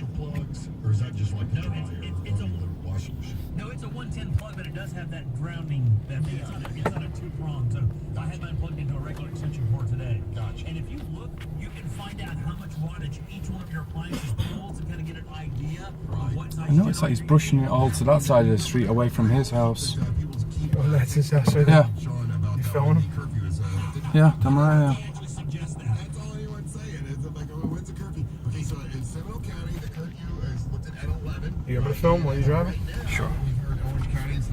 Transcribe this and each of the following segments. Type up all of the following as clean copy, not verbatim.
special plugs, or is that just like no? It's a washing machine? No, it's a 110 plug, but it does have that grounding. That thing. It's on a 2-prong. So I had mine plugged into a regular extension cord today. Gotcha. And if you look, you can find out how much wattage each one of your appliances pulls and kind of get an idea of what size. I know it's like he's brushing it all to that side of the street away from his house. Oh, that's his house right Yeah. there. You filming him? Yeah, I'm right here. Suggest that. That's all anyone's saying. It's like, oh, when's the curfew? Okay, so in Seminole County, the curfew is lifted at 11. You able to film while you're driving? Sure. We've heard Orange County is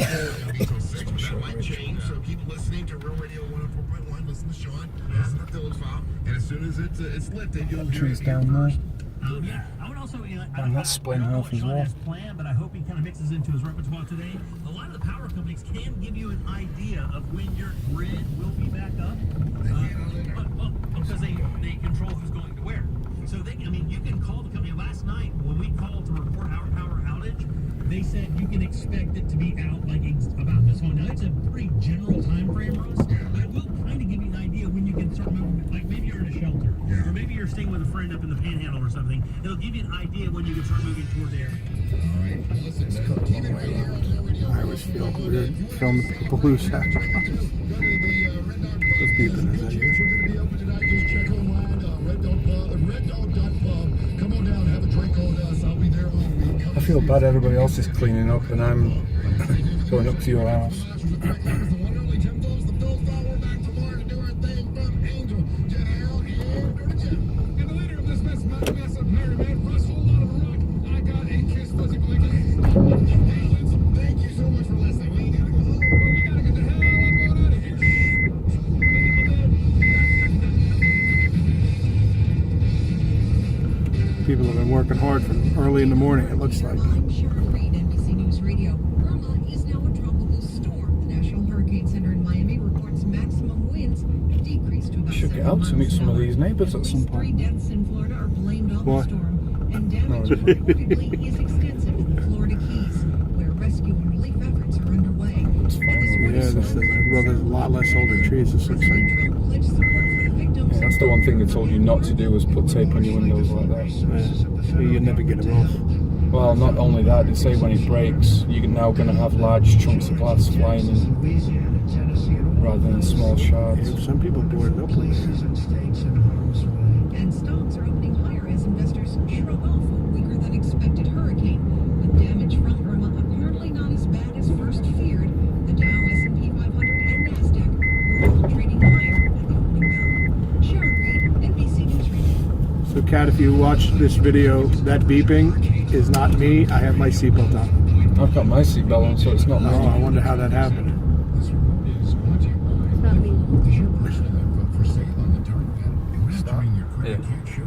till 6, but that might change. So keep listening to Real Radio 104.1. Listen to Sean. Listen to Phil's file. And as soon as it's lifted, you'll hear Trees it down there. Yeah, I would also. And that's splitting half as well. Plan, but I hope he kind of mixes into his repertoire today. A lot of the power companies can give you an idea of when your grid will be back up, because they control who's going to where. So you can call the company. Last night when we called to report our power outage, they said you can expect it to be out like about this one. Now it's a pretty general time frame, Russ, but it will kind of give you an idea when you can start moving. Like maybe you're in a shelter, or maybe you're staying with a friend up in the Panhandle or something. It'll give you an idea when you can start moving toward the area. I always feel weird filming people lose that. Just beeping, is that you? We're going to be open tonight. Just check online, reddog.pub. Come on down, have a drink on us. I'll be there all week. I feel bad everybody else is cleaning up and I'm going up to your house. Thank you so much for listening. We gotta go home. We gotta get the hell out of here. People have been working hard from early in the morning, it looks like. I'm Sharon Reed, NBC News Radio. Irma is now a tropical storm. The National Hurricane Center in Miami reports maximum winds have decreased to about Should get 7 out to meet miles some of an hour. these neighbours at some At least 3 point. deaths in Florida are blamed on Why? the storm, and damage reportedly is extensive in the Florida Keys, where rescue and relief efforts are underway. Yeah, well, there's a lot less older trees, this looks like. Trump pledged support for the victims. Yeah, that's the one thing they told you not to do was put tape on your windows like that. Yeah, so you never get them off. Well, not only that, they say when it breaks, you're now going to have large chunks of glass flying in rather than small shards. Yeah, some people board it up with it. And stocks are opening higher as investors shrug off a weaker than expected hurricane. With damage from Irma apparently not as bad as first feared, the Dow, S&P 500, and NASDAQ were all trading higher at the opening bell. Sharon Reed, NBC News Radio. So, Kat, if you watch this video, that beeping is not me. I have my seatbelt on. I've got my seatbelt on, so it's not Oh, me. I wonder how that happened. It's not me. Because you're pushing that vote for sale on the dark net. And when entering your credit Yeah. can't show